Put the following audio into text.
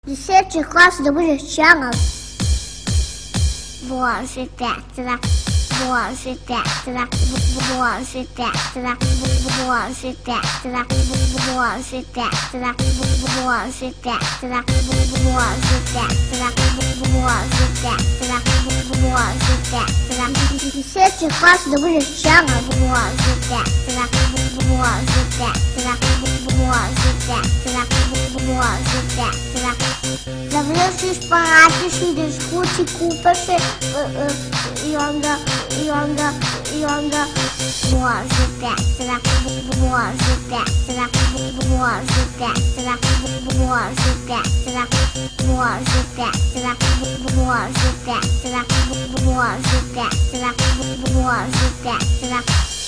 10 classe da Buja Channel. Boże tetra, Boże tetra, Boże tetra, Boże tetra, Boże tetra, Boże tetra, Boże tetra, Boże tetra, Boże tetra. 10 classe da Buja Channel. Boże tetra, Boże tetra, Boże tetra, Boże tetra. Zavljaju se šparatiš, ideš kući, kupaš se i onda može tetra, može tetra, može tetra, može tetra, može tetra, može tetra, može tetra, može tetra.